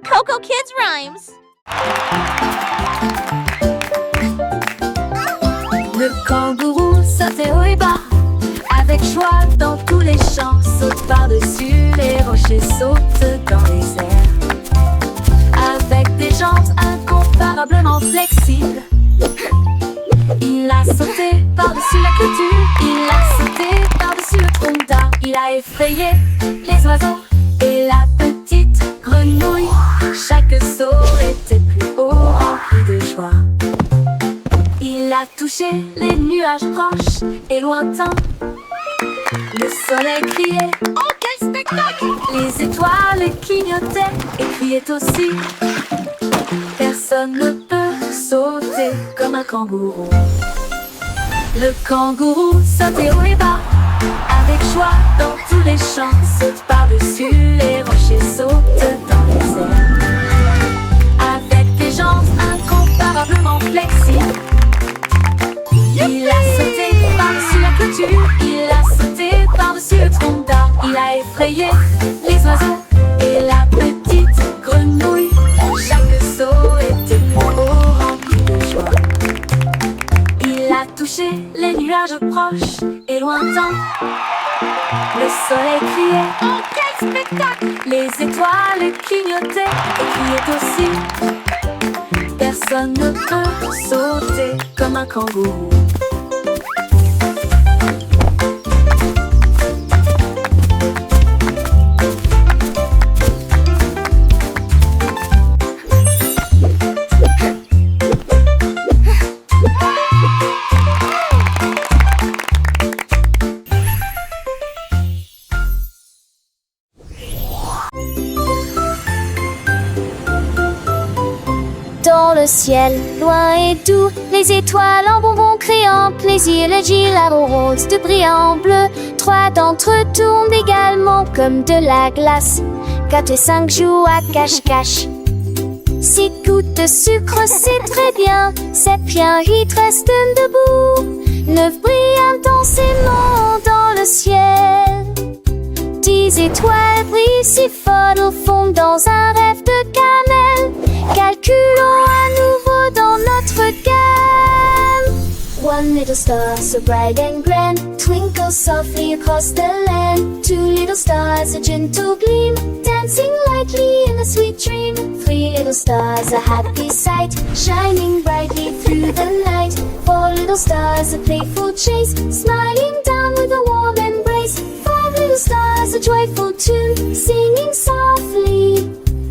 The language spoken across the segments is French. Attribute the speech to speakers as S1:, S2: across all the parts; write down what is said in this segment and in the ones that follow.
S1: Coco Kids Rhymes.
S2: Le kangourou sautait haut et bas, avec joie dans tous les champs. Saute par-dessus les rochers, saute dans les airs. Avec des jambes incomparablement flexibles, il a sauté par-dessus la clôture, il a sauté par-dessus le tronc d'arbre. Il a effrayé les oiseaux et la petite grenouille. Chaque saut était plus haut, rempli de joie. Il a touché les nuages proches et lointains. Le soleil criait, oh quel spectacle! Les étoiles clignotaient et criaient aussi. Personne ne peut sauter comme un kangourou. Le kangourou sautait haut et bas, avec joie dans tous les champs. Saute par-dessus les rochers, saute dans les airs. Avec des jambes incomparablement flexibles, il a sauté par-dessus la clôture, il a sauté par-dessus le tronc d'arbre. Il a effrayé les oiseaux et la petite grenouille. Chaque saut était plus haut, rempli de joie. Il a touché les nuages proches et lointains. Le soleil criait, oh quel spectacle! Les étoiles clignotaient et criaient aussi. Personne ne peut sauter comme un kangourou.
S3: Dans le ciel, loin et doux, les étoiles en bonbons créant plaisir. Le girafe rose de brillant bleu, 3 d'entre eux tournent également comme de la glace. 4 et 5 jouent à cache-cache. 6 gouttes de sucre, c'est très bien. 7 bien, 8 restent debout. 9 brillent intensément dans le ciel. 10 étoiles brillent si fort au fond dans un rêve de cannelle. Calculons à nouveau dans notre gamme. One little star so bright and grand twinkles softly across the land. 2 little stars, a gentle gleam, dancing lightly in a sweet dream. 3 little stars, a happy sight, shining brightly through the night. 4 little stars, a playful chase, smiling down with a warm embrace. 5 little stars, a joyful tune, singing softly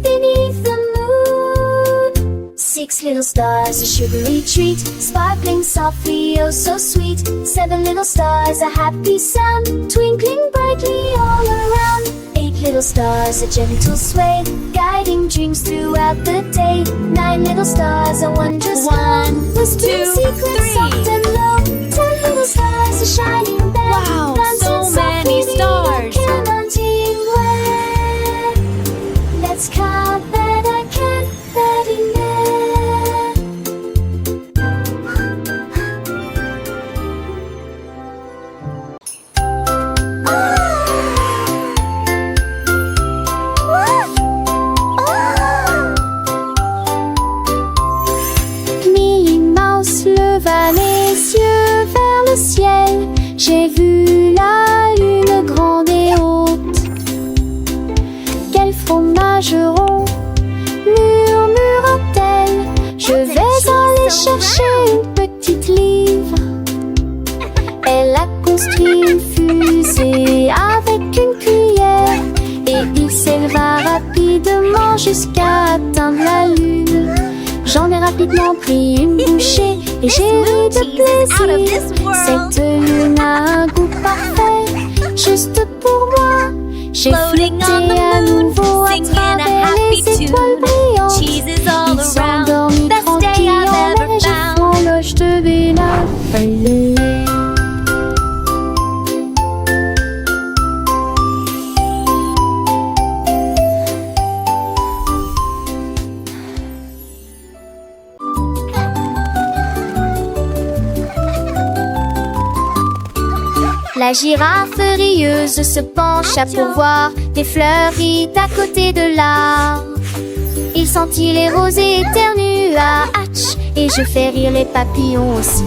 S3: beneath the moon. 6 little stars, a sugary treat, sparkling softly, oh so sweet. 7 little stars, a happy sound, twinkling brightly all around. 8 little stars, a gentle sway, guiding dreams throughout the day. 9 little stars, a wondrous
S1: One,
S3: whispering
S1: two,
S3: secrets
S1: three.
S3: soft and low. 10 little stars, a shining bell,
S1: Wow,
S3: dancing
S1: so many
S3: softly,
S1: stars.
S3: counting where. Let's count that I can, that in there. Minnie Mouse leva les yeux vers le ciel. J'ai vu la lune grande et haute. Quel fromage rond, murmura-t-elle. Je vais aller chercher une petite livre. Elle a construit une fusée avec une cuillère et il s'éleva rapidement jusqu'à atteindre la lune. J'en ai rapidement pris une bouchée et j'ai ri de plaisir. Cette lune a un goût parfait, juste pour moi. J'ai
S1: Floating
S3: flotté
S1: on the
S3: à
S1: moon,
S3: nouveau à
S1: singing a
S3: travers
S1: happy
S3: les étoiles
S1: tune.
S3: brillantes.
S1: Cheese is all
S3: Ils sont
S1: around,
S3: endormis
S1: best day
S3: tranquilles
S1: I've
S3: en
S1: ever
S3: neige
S1: found.
S3: et l'horloge de Bénin. La girafe rieuse se pencha pour voir des fleurs rides à côté de l'arbre. Il sentit les roses et éternua Hatch, et je fais rire les papillons aussi.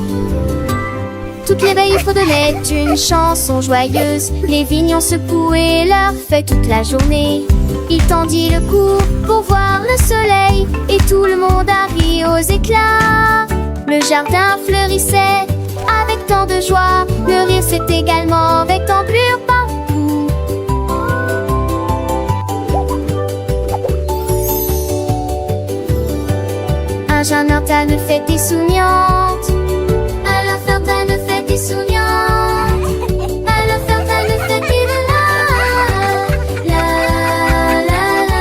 S3: Toutes les veilles fredonnaient une chanson joyeuse. Les vignons secouaient leurs feuilles toute la journée. Il tendit le cou pour voir le soleil, et tout le monde a ri aux éclats. Le jardin fleurissait avec tant de joie. Le rire s'est également avec d'ampleur partout. Un jeune ortane fait des souriantes. Alors Ferdinand fait des souriantes. Alors Ferdinand fait des la la la la.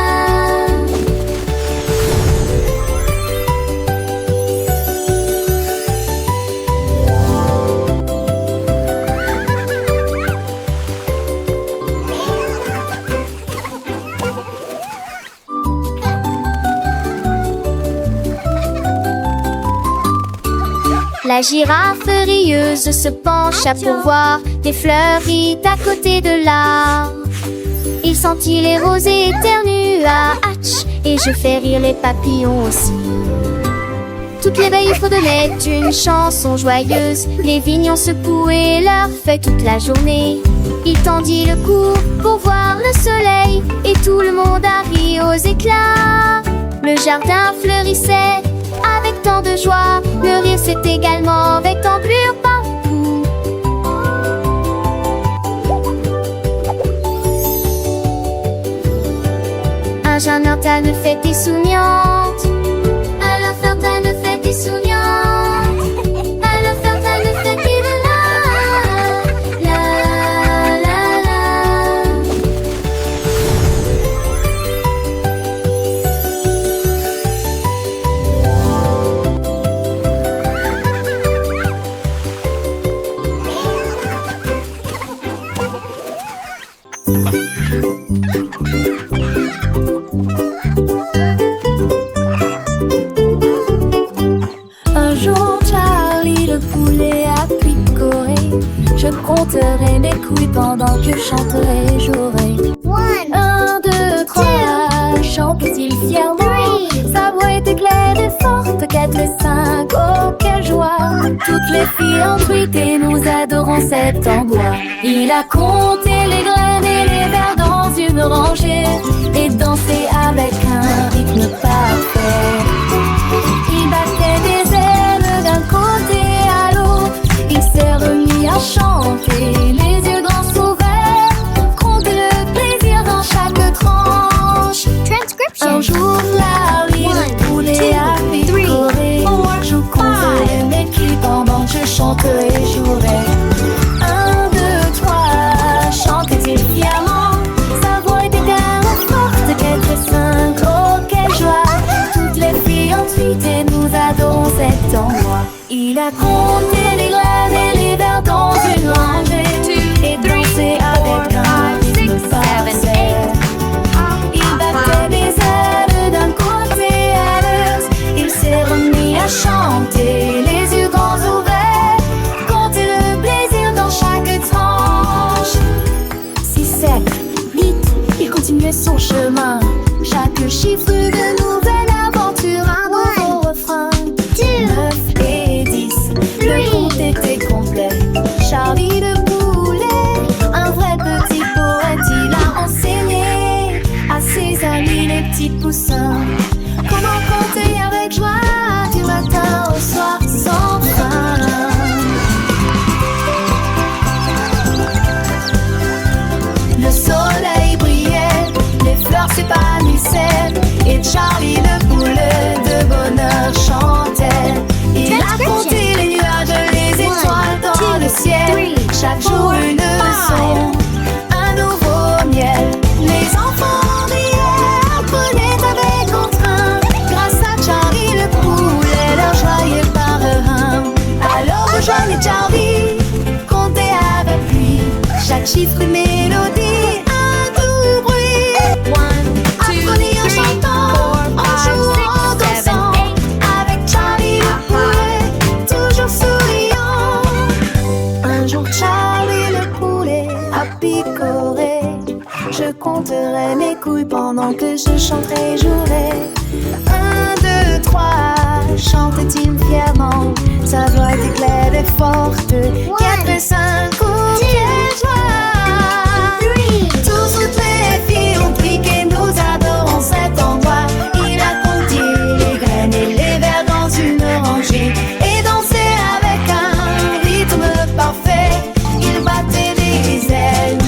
S3: La girafe rieuse se pencha pour voir des fleuries à côté de l'arbre. Il sentit les roses et éternua Hatch, et je fais rire les papillons aussi. Toutes les veilles fredonnaient une chanson joyeuse. Les vignons secouaient leurs feuilles toute la journée. Il tendit le cou pour voir le soleil, et tout le monde a ri aux éclats. Le jardin fleurissait avec tant de joie. Le rire s'est également avec d'ampleur partout. Un jeune ortane fait des souriantes. Alors Ferdinand fait des souriantes. Alors Ferdinand fait des la la la la.
S2: Un jour, Charlie le poulet a picoré. Je compterai mes couilles pendant que je chanterai, jouerai. 1, 2, 3, chante-t-il fièrement. Sa voix était claire et forte. 4 et 5, oh quelle joie. Toutes les filles en truite et nous adorons cet endroit. Il a compté les graines et les vers dans une rangée et dansé avec un rythme parfait. Il battait des ailes d'un côté à l'autre. Il s'est remis à chanter, les yeux grands ouverts. Compte le plaisir dans chaque tranche. Un jour, Larry, le poulet a picoré. Je compterai mes culs pendant que je chanterai et jouerai. 1, 2, 3, chantait-il fièrement. Sa voix était tellement forte, 4 et 5, oh quelle joie. Toutes les filles ensuite et nous adorons cet endroit. Il a compté les graines et les vers dans une rangée et dansé avec un rythme parfait. Il battait des ailes d'un côté à l'autre. Il s'est remis à chanter, les yeux grands ouverts. Compter le plaisir dans chaque tranche. 6, 7, 8, il continuait son chemin. Chaque chiffre de nouvelle aventure, un nouveau refrain. 9 et 10, le compte était complet. Charlie le poulet, un vrai petit poète, il a enseigné à ses amis les petits poussins comment compter avec joie du matin au soir sans fin. Le soleil brillait, les fleurs s'épanouissaient et Charlie le poulet de bonheur chantait. Il a compté les nuages, les étoiles dans le ciel. Chaque jour une leçon, un nouveau miel. Les enfants riaient, apprenaient avec entrain. Grâce à Charlie le poulet, leur joie est par un. Alors rejoignez Charlie, comptez avec lui. Chaque chiffre une mélodie, un doux bruit. Apprenez en chantant, en jouant, en dansant. Avec Charlie le poulet, toujours souriant. Un jour Charlie le poulet a picoré. Je compterai mes couilles pendant que je chanterai et jouerai. Un, deux, trois, chante-t-il fièrement. Sa voix est claire et forte. 4, 5, oh, quelle joie! Tous, toutes les filles ont piqué, nous adorons cet endroit. Il a compté les graines et les vers dans une rangée et dansé avec un rythme parfait. Il battait des ailes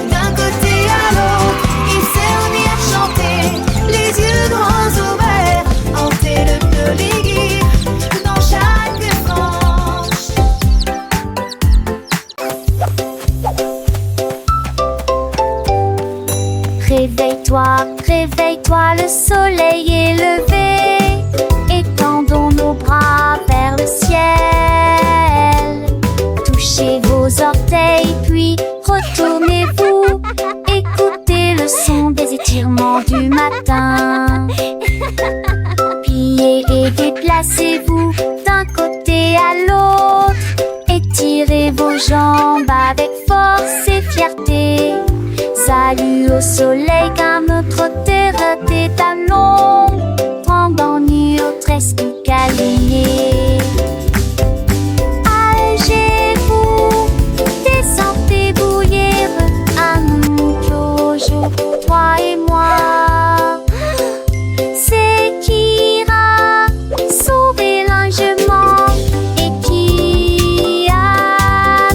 S2: d'un côté à l'autre. Il s'est remis à chanter, les yeux grands ouverts, hanter le feu, les guides dans chaque tranche.
S3: Réveille-toi, réveille-toi, le soleil est levé. Étendons nos bras vers le ciel. Touchez vos orteils, puis retournez-vous. Écoutez le son des étirements du matin. Pliez et déplacez-vous d'un côté à l'autre. Étirez vos jambes avec force et fierté. Salut au soleil car notre terre tes talons. Pendant nuit au tresque câliné. Allégez-vous, descendez bouillir. Un nouveau jour pour toi et moi. C'est qui ira sauver l'enjement et qui a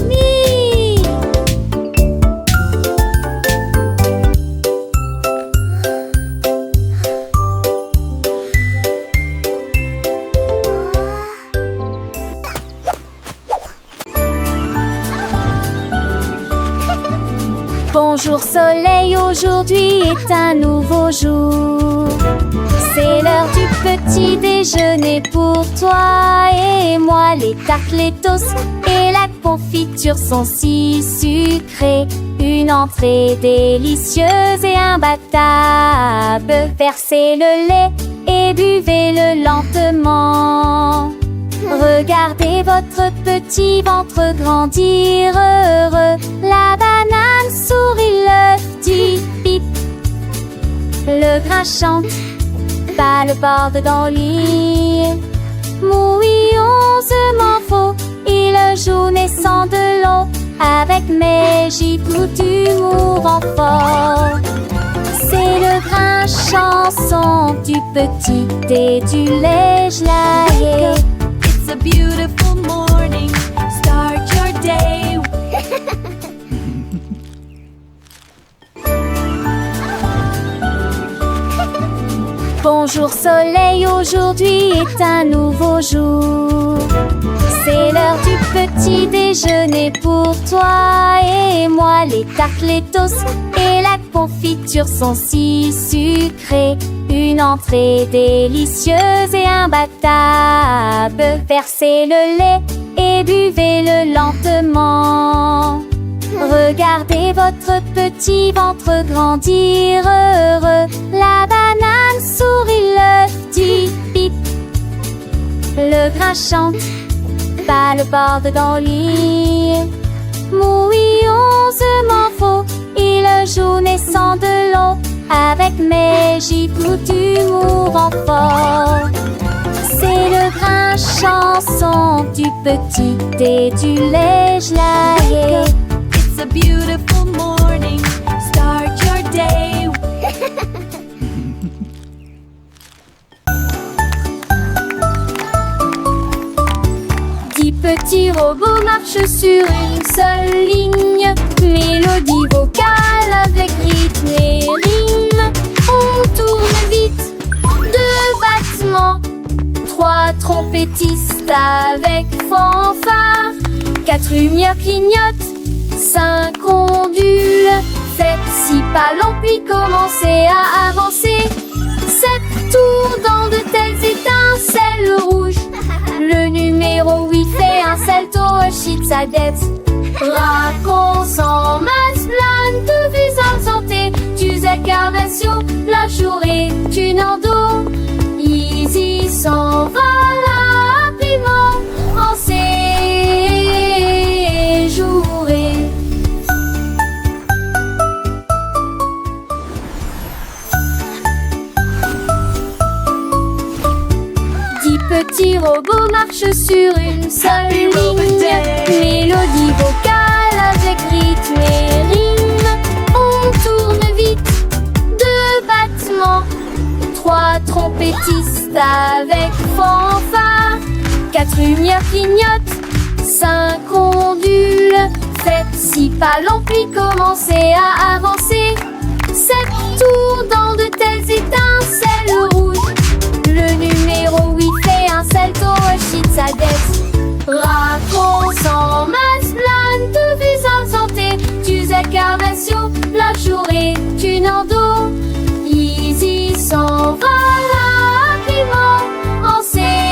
S3: mis. Bonjour soleil, aujourd'hui est un nouveau jour. C'est l'heure du petit déjeuner pour toi et moi. Les tartes, les toasts et la confiture sont si sucrées. Une entrée délicieuse et imbattable. Versez le lait et buvez-le lentement. Regardez votre petit ventre grandir heureux. La banane sourit, l'œuf dit bip. Le grain chante, pas le bord dans le lit. Mouillonsement faux, il joue naissant de l'eau. Avec mes gifles d'humour en fort. C'est le grain chanson du petit et du lait gelé.
S1: It's a beautiful morning. Start your day.
S3: Bonjour soleil, aujourd'hui est un nouveau jour. C'est l'heure du petit déjeuner pour toi et moi. Les tartes, les toasts et la confiture sont si sucrées. Une entrée délicieuse et imbattable. Versez le lait et buvez-le lentement. Regardez votre petit ventre grandir heureux. La banane sourit, l'œuf dit bip. Le grain chante, pas le bord dans le lit. Mouillonsement faux, il joue naissant de l'eau. Avec mes gifles d'humour en fort. C'est le grain chanson du petit et du lait gelé.
S1: It's a beautiful morning. Start your day.
S3: Dix petits robots marchent sur une seule ligne. Mélodie vocale avec rythme et rime. On tourne vite, deux battements. Trois trompettistes avec fanfare. Quatre lumières clignotent, cinq ondules. Faites 6 pas longs puis commencez à avancer. 7 tours dans de telles étincelles rouges. Le numéro 8 fait un salto, chute sa dette. Raconte sans masse, plane de vues en santé. Tu incarnation, la journée, tu n'en dos. Easy s'en va rapidement en séjouré. petit robot marche sur une seule ligne. Mélodie vocale avec rythme et rime. On tourne vite, 2 battements, 3 trompettistes avec fanfare, 4 lumières clignotent, 5 ondules. Faites 6 pas longs puis commencez à avancer. 7 tours dans de telles étincelles rouges. Le numéro 8 fait un salto, agite sa tête. Raconte en masse plein de vues insentées. Tu incarnations, la journée, tu n'en dos. Easy s'en va rapidement en séjouré.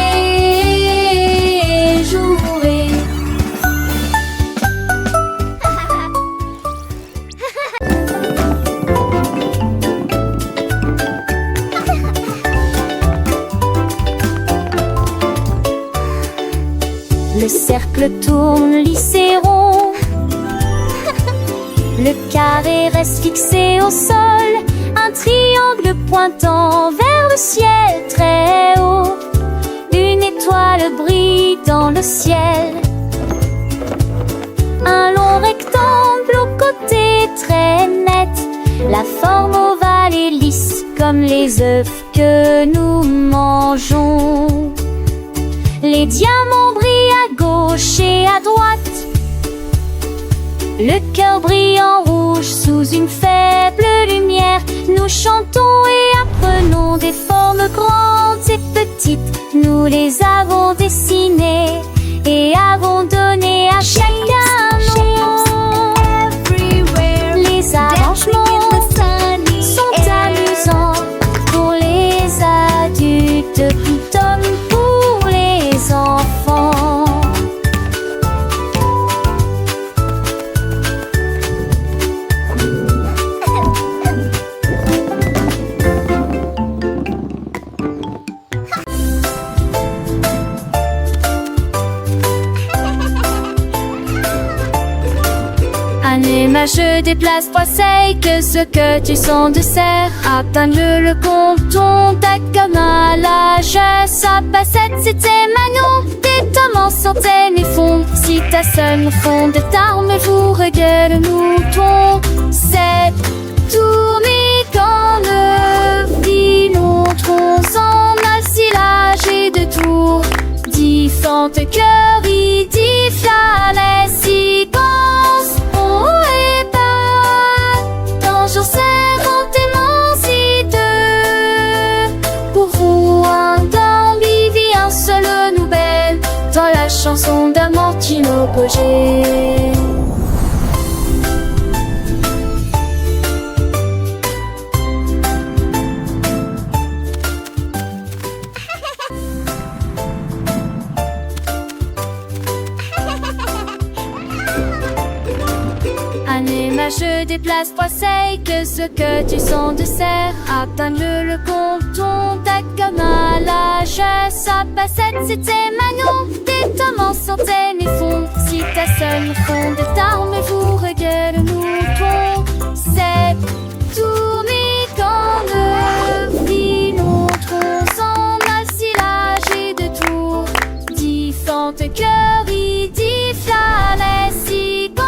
S3: Le cercle tourne, lycée rond. Le carré reste fixé au sol. Un triangle pointant vers le ciel très haut. Une étoile brille dans le ciel. Un long rectangle au côté très net. La forme ovale est lisse comme les œufs que nous mangeons. Les diamants brillent à gauche et à droite. Le cœur brille en rouge sous une faible lumière. Nous chantons et apprenons des formes grandes et petites. Nous les avons dessinées et avons donné à chacun nom. Les arrangements sont amusants pour les adultes tout comme pour les enfants. Je déplace poisseille que ce que tu sens de serre. Atteindre le compton, ta comme à l'âge. Sa passette c'était Manon. Des tomes en centaines et fond. Si ta sonne fond de tarme, vous regarde le mouton. C'est tourné quand le dit l'autre. On s'en a le silage et de tours. Différentes cœurs, il dit la séquence. Jour serrant émancité. Pour vous un d'ambi vit un seul nouvelle. Dans la chanson d'Amantino Pogé. Je déplace poisseille que ce que tu sens de serre. Atteindre le compton, ta comme à l'âge. Sa passette c'était Manon. Des tomes en centaines et fond. Si ta sonne fond de tarme, vous regarde le mouton. C'est tourné quand le vit l'autre. On s'en a le silage et de tours. Différentes cœurs, il dit la séquence.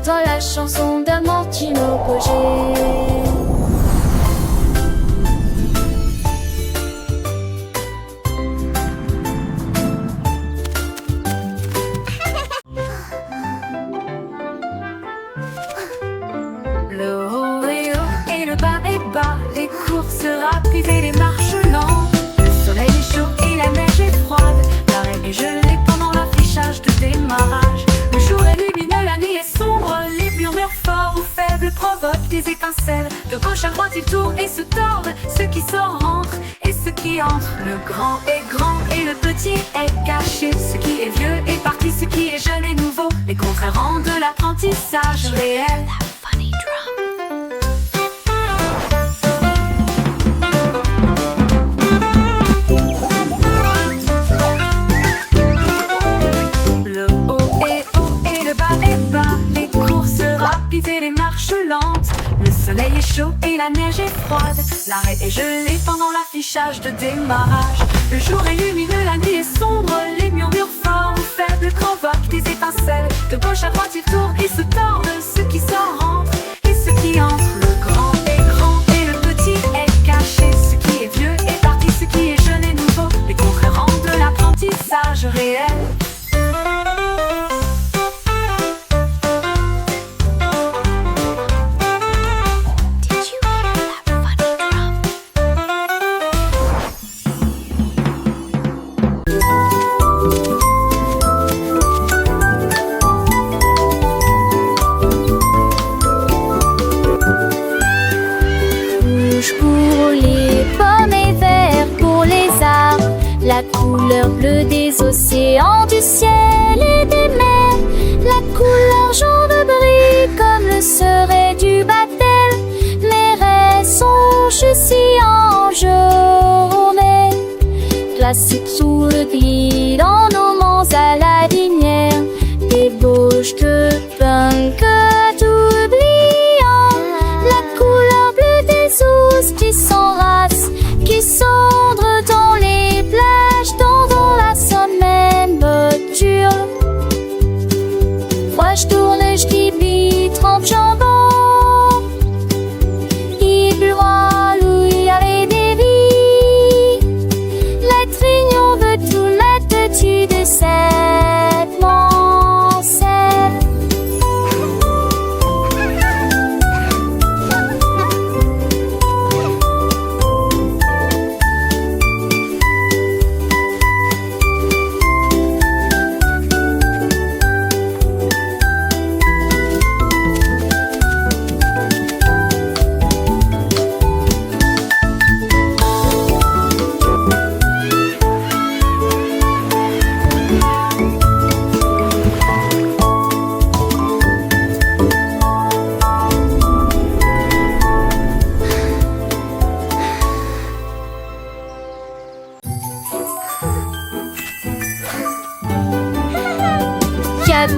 S3: Dans la chanson d'Amantino Pogé.
S2: Le haut est haut et le bas est bas. Les courses rapides et les marches lentes. Le soleil est chaud et la neige est froide. La reine est gelée pendant l'affichage de démarrage. Le jour est lumineux, la nuit est sombre. Les murmures forts ou faibles provoquent des étincelles. De gauche à droite ils tournent et se tordent. Ceux qui sortent rentrent et ceux qui entrent. Le grand est grand et le petit est caché. Ce qui est vieux est parti, ce qui est jeune est nouveau. Les contraires rendent l'apprentissage réel. Le haut est haut et si la neige est froide. L'arrêt est gelé pendant l'affichage de démarrage. Le jour est lumineux, la nuit est sombre. Les murmures forts ou faibles provoquent des étincelles. De gauche à droite ils tournent et se tordent. Ceux qui s'en rentrent et ceux qui entrent. Le grand est grand et le petit est caché. Ce qui est vieux est parti, ce qui est jeune est nouveau. Les concrets rendent l'apprentissage réel.
S3: Pour les pommes et vert pour les arbres, la couleur bleue des océans, du ciel et des mers, la couleur jaune brille comme le serait du baptême. Mes rêves sont si en journée, classiques sous le gris dans nos monts à la dinière, débauche de punk oubliant la couleur bleue des ours qui s'enracent, qui cendrent dans les plages, dans la semaine boture. Moi je tourne, je dis trempe jambon, il bloie l'ouillard des vies. La trignon veut tout mettre dessus de cette mancelle.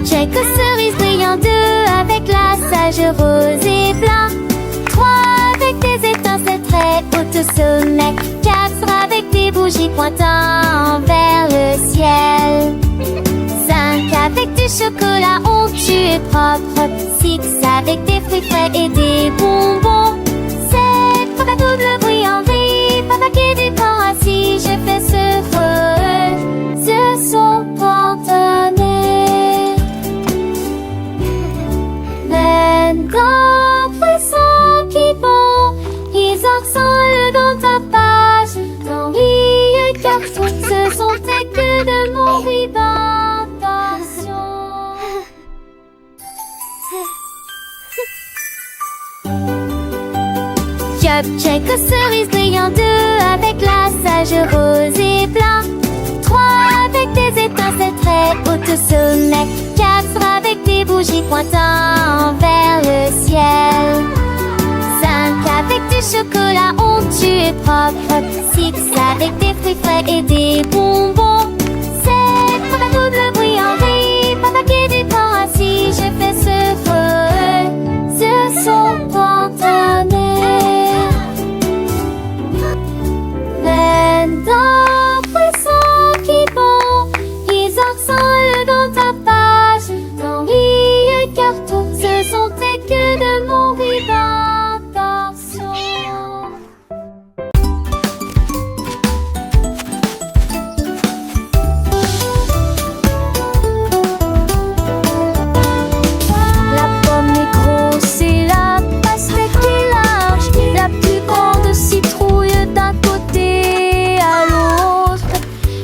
S3: Check aux cerises brillantes, deux avec la sage rose et blanc, trois avec des étincelles très hautes au sommet, quatre avec des bougies pointant vers le ciel, cinq avec du chocolat onctueux et propre, six avec des fruits frais et des bonbons, sept pour la double bruit en vie, pas paquet du corps assis, je fais ce feu, ce son pantonné. Grand poisson qui bond, ils ressemblent dans ta page. Dans les cartons, ce sont tes que de mon vibration. Check aux cerises brillantes, deux avec la sage rose et blanc, trois avec des étincelles très hautes au sommet, quatre avec des bougies pointant vers le ciel, cinq avec du chocolat onctueux et propre, six avec des fruits frais et des bonbons, sept pour la double bruit en vie, pas paquet du corps assis, je fais ce feu, ce son pantonné. D'un poisson qui bond, ils ressemblent dans ta page. Dans les cartons, ce sont tes que de mon vibration. La pomme est grosse et la pastèque est large, la plus grande citrouille d'un côté à l'autre.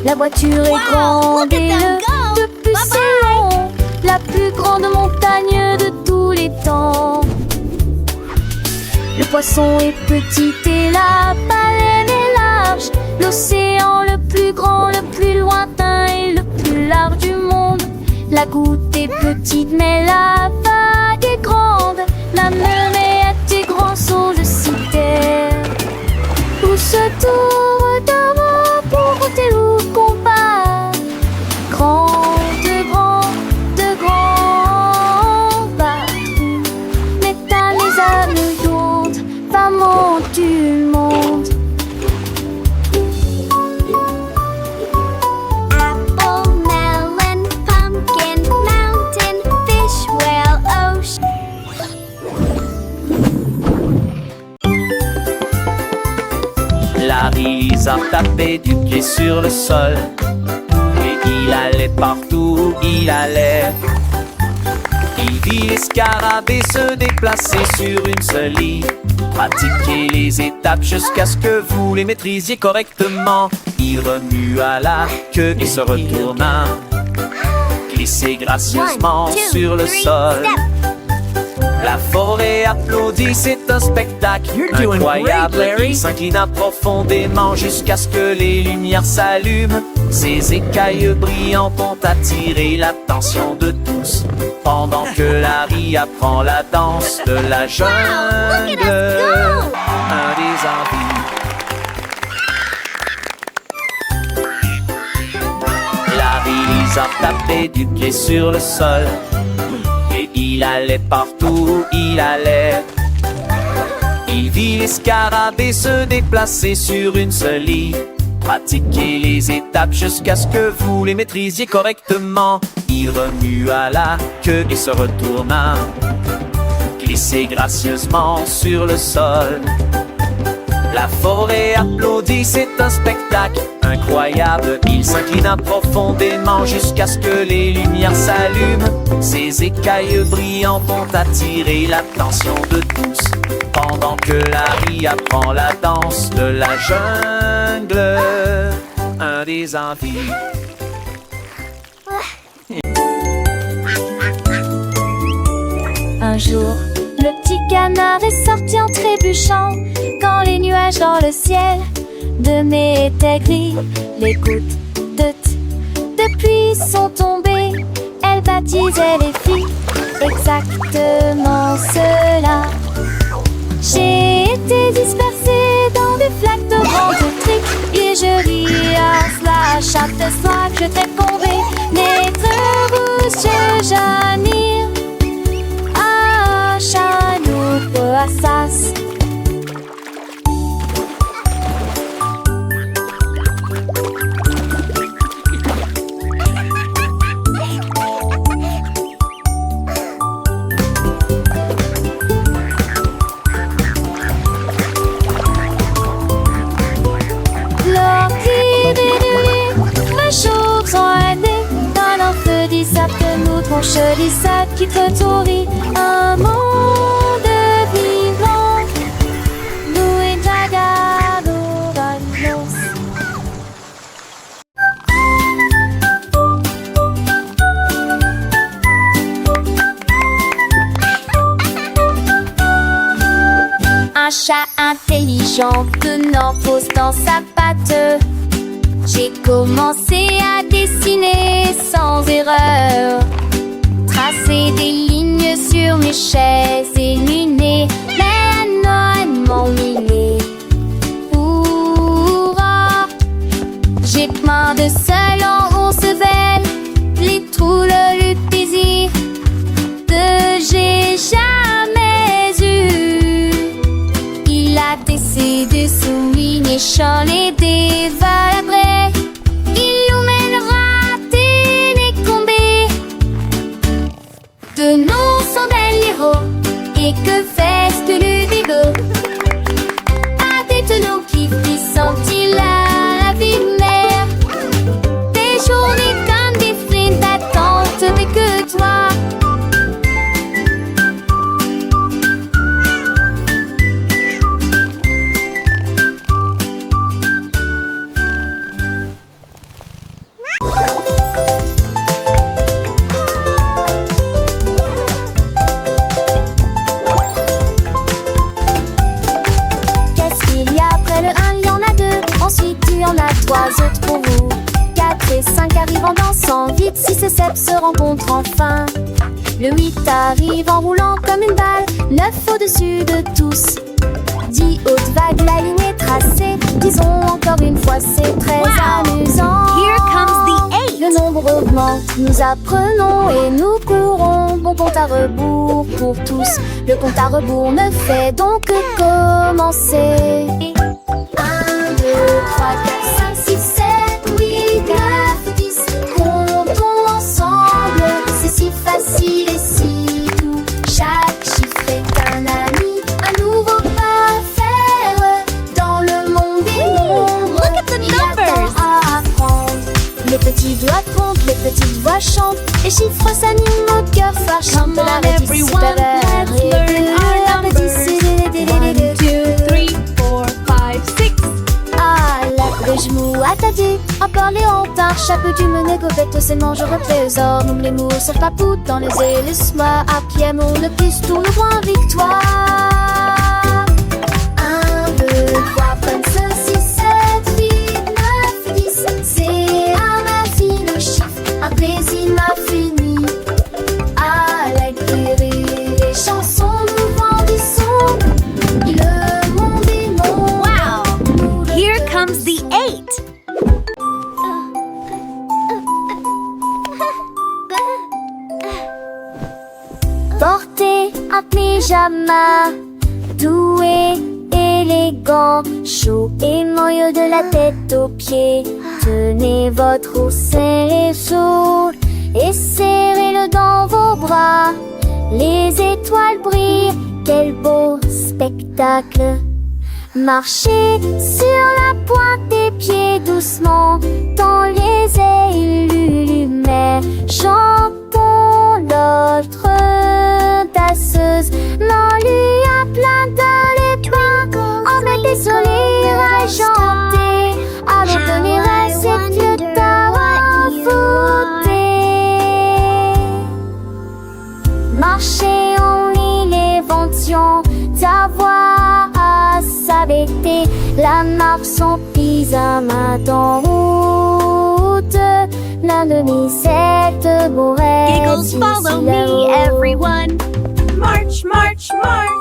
S3: La voiture est grande et le de plus c'est long, la plus grande montagne de tous les temps. Le poisson est petit et la baleine est large, l'océan le plus grand, le plus lointain et le plus large du monde. La goutte est petite mais la vague est grande, la mer est grand son de citer. Où se tourne d'avant pour compter ou combat, grand, de grand bas. Mais t'as les âmes lourdes, pas moi.
S4: tapait du pied sur le sol. Et il allait partout où il allait. Il vit les scarabées se déplacer sur une seule ligne. Pratiquez les étapes jusqu'à ce que vous les maîtrisiez correctement. Il remua la queue et se retourna. Glissez gracieusement sur le sol. La forêt applaudit, c'est un spectacle incroyable. Il s'inclina profondément jusqu'à ce que les lumières s'allument. Ses écailles brillantes ont attiré l'attention de tous. Pendant que Larry apprend la danse de la jungle, un des envies. Larry Lizard tapait du pied sur le sol. Et il allait partout où il allait. Il vit les scarabées se déplacer sur une seule ligne. Pratiquez les étapes jusqu'à ce que vous les maîtrisiez correctement. Il remua la queue et se retourna. Glissez gracieusement sur le sol. La forêt applaudit, c'est un spectacle incroyable. Il s'inclina profondément jusqu'à ce que les lumières s'allument. Ses écailles brillantes ont attiré l'attention de tous. Pendant que Larry apprend la danse de la jungle, un des envies.
S3: Un jour, le petit canard est sorti en trébuchant. Quand les nuages dans le ciel de mai étaient gris, les gouttes de pluie sont tombées. Elles baptisaient les filles, exactement cela. J'ai été dispersée dans des flaques de vent électrique. Et je ris à cela chaque fois que je t'ai tombé. Naître rouge, je j'admire. Ah, chanou, assas. Je lis ça qui te tourit. Un monde vivant. Nous et Jagado Valos. Un chat intelligent tenant pose dans sa patte. J'ai commencé à dessiner sans erreur. Tracer des lignes sur mes chaises illuminées. Mais un m'emmener. J'ai plein de seuls en Roosevelt. Les trous, le plaisir que j'ai jamais eu. Il a décidé de souligner champs et des valabrés. Il nous mènera télécombés. De nous sont des héros. Et que fait-ce que le bigot? Arrête-nous qui sentit la vie mère. Des journées comme des flins d'attente, mais que toi. Qu'est-ce qu'il y a après le 1, il y en a 2. Ensuite il y en a 3 autres pour vous. 4 et 5 arrivent en dansant vite. 6 et 7 se rencontrent enfin. Le 8 arrive en roulant comme une balle. 9 au-dessus de tous. 10 hautes vagues, la ligne est tracée. Disons encore une fois, c'est très amusant.
S2: Here comes the 8.
S3: Le nombre augmente, nous apprenons et nous courons. Bon compte à rebours pour tous. Le compte à rebours ne fait donc que commencer. 1, 2, 3, 4, 5, 6, 7, 8, 9, 10. Comptons ensemble, c'est si facile et si doux. Chaque chiffre est un ami, un nouveau pas à faire. Dans le monde des nombres, il y a Les chiffres s'animent au cœur fâche.
S1: Come on everyone, let's learn our numbers. 1, 2, 3, 4, 5, 6.
S3: Ah, la je mou attendez. Encore les hontards, chapeau du mené, gobette, c'est manger au trésor. Nous les mots, ça papoute dans les ailes, moi. À pied, mon le plus, tout le point victoire. 1, 2, 3, 5, 6, 7, 8, 9, 10. C'est un infini chiffre, un plaisir infini. À l'acquérir, les chansons nous grandissons. Le monde est mon.
S1: Wow! Here comes the 8.
S3: Portez un pyjama doué, élégant, chaud et moelleux de la tête aux pieds. Tenez votre oursin chaud et serrez-le dans vos bras. Les étoiles brillent, quel beau spectacle. Marchez sur la pointe des pieds doucement dans les ailes lumières. Chantons notre danseuse, l'on lui a plein dans les bras. On met des sourires à chanter, alors donner à cette lutte à envoûter. Marchez en l'évention, ta voix à s'abaisser, la marque son pyjama en route. L'un de mes sept beaux rêves.
S1: Giggles, follow me, everyone. March, march, march.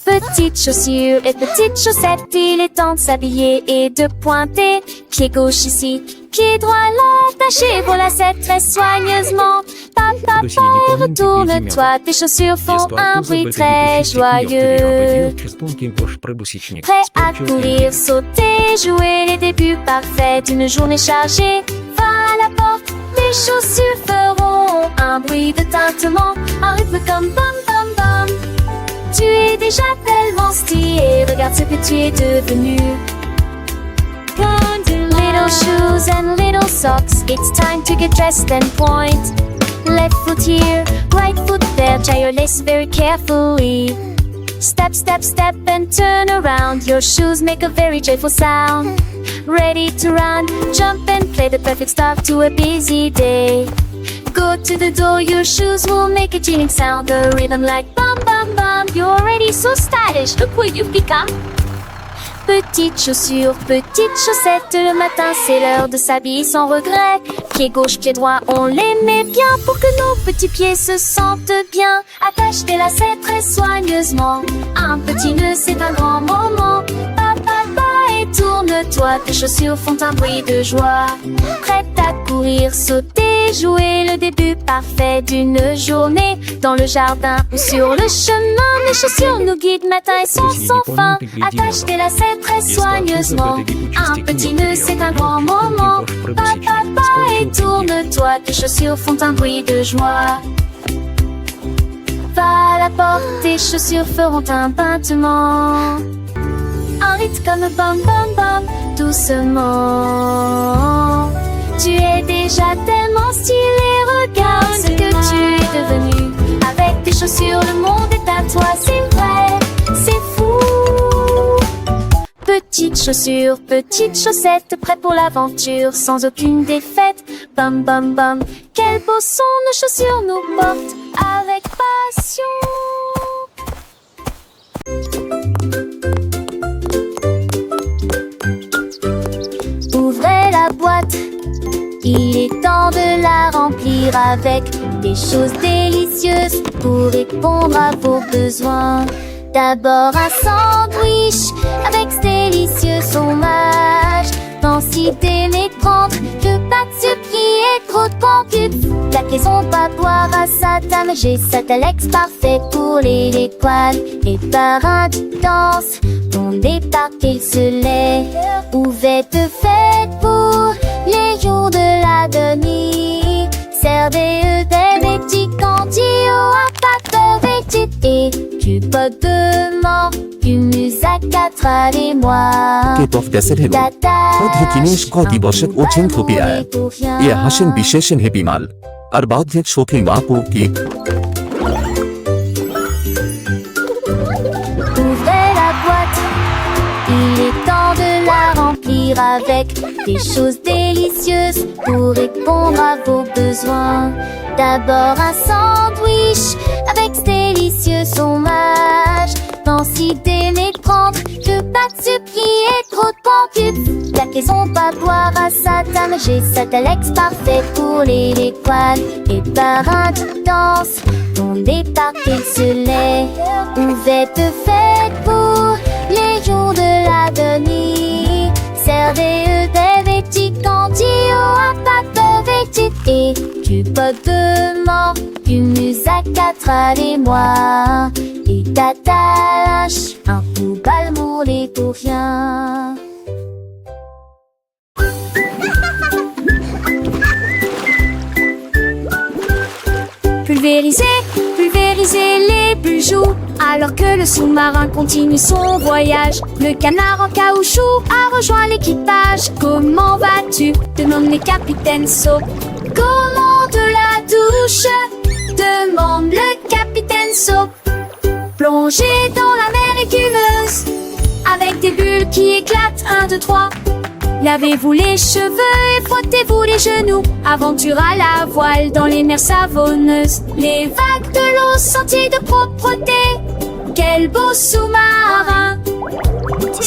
S3: Petites chaussures et petites chaussettes, il est temps de s'habiller et de pointer. Pied gauche ici, pied droit là, attaché pour la selle très soigneusement. Papa, retourne-toi, tes chaussures font un bruit très joyeux. Prêt à courir, sauter, jouer les débuts parfaits d'une journée chargée. Va à la porte, tes chaussures feront un bruit de tintement, un rythme comme bam bam bam. Tu es déjà tellement stylé, regarde ce que tu es devenu. Little shoes and little socks, it's time to get dressed and point. Left foot here, right foot there, tie your lace very carefully. Step, step, step and turn around, your shoes make a very joyful sound. Ready to run, jump and play, the perfect start to a busy day. Go to the door, your shoes will make a chilling sound, a rhythm like bum bum bum. You're already so stylish, look what you've become. Petites chaussures, petites chaussettes, le matin c'est l'heure de s'habiller sans regret. Pied gauche, pied droit, on les met bien pour que nos petits pieds se sentent bien. Attache tes lacets très soigneusement, un petit nœud c'est un grand moment. Et tourne-toi, tes chaussures font un bruit de joie. Prête à courir, sauter, jouer le début parfait d'une journée. Dans le jardin ou sur le chemin, mes chaussures nous guident matin et soir sans fin. Attache tes lacets très soigneusement, un petit nœud c'est un grand moment. Et tourne-toi, tes chaussures font un bruit de joie. Va à la porte, tes chaussures feront un tintement. Un rythme comme bam bam bam, doucement. Tu es déjà tellement stylé, regarde ce que tu es devenu. Avec tes chaussures, le monde est à toi, c'est vrai, c'est fou. Petites chaussures, petites chaussettes, prêtes pour l'aventure, sans aucune défaite. Bam bam bam, quel beau son nos chaussures nous portent avec passion. Ouvrez la boîte, il est temps de la remplir avec des choses délicieuses pour répondre à vos besoins. D'abord un sandwich avec ce délicieux fromage. Dans 6 les prendre, de pâte surpris et trop de pancupes. La maison va boire à sa dame. J'ai Satalex parfait pour l'étoile. Les parrains dansent, on débarque et se lève. Ouverte fête pour les jours de la nuit. Servez des petits candis à pâte végétale. Et tu peux demain une musique à travers moi.
S5: K-pop cassette হলো অদ্ভুত জিনিস দিবসের ওছেন থপিয়ায় এ হাসেন বিশেষেন হেপি মাল আর বাধ্যের শোকে মাপু কি
S3: Ouvrez la boîte, il est temps de la remplir avec des choses délicieuses pour répondre à vos besoins. D'abord un sandwich avec ce délicieux fromage. Pensez d'aimer prendre que pas de sucre qui est trop de pancupes. La maison va boire à sa dame. J'ai Satalex parfait pour l'étoile. Les parrains dansent, on débarque et se lève. Ouverte fête pour les jours de la nuit. Servez des petits candis à pâte végétale. Et tu peux demain une musique à travers moi. Et t'attaches un coup balle moulé pour rien.
S2: Pulvériser, pulvériser les bijoux. Alors que le sous-marin continue son voyage, le canard en caoutchouc a rejoint l'équipage. Comment vas-tu? Demande les capitaines Soap. Comment de la douche? Demande le capitaine Soap. Plongez dans la mer écumeuse, avec des bulles qui éclatent, 1, 2, 3. Lavez-vous les cheveux et frottez-vous les genoux. Aventure à la voile dans les mers savonneuses. Les vagues de l'eau, sentiers de propreté. Quel beau sous-marin!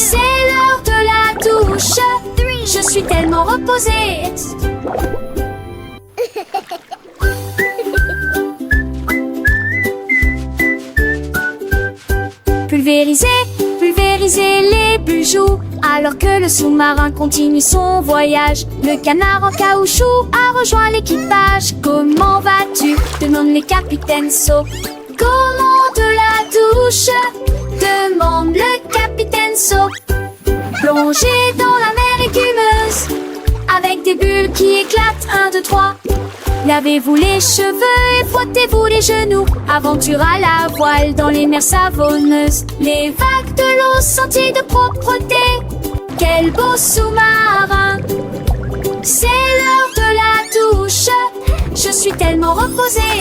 S2: C'est l'heure de la douche. Je suis tellement reposée. Pulvériser, pulvériser les bijoux. Alors que le sous-marin continue son voyage, le canard en caoutchouc a rejoint l'équipage. Comment vas-tu? Demande les capitaines Soap. Comment de la douche? Demande le capitaine Soap. Plongez dans la mer écumeuse, avec des bulles qui éclatent, 1, 2, 3. Lavez-vous les cheveux et frottez-vous les genoux. Aventure à la voile dans les mers savonneuses. Les vagues de l'eau, sentiers de propreté. Quel beau sous-marin! C'est l'heure de la douche. Je suis tellement reposée.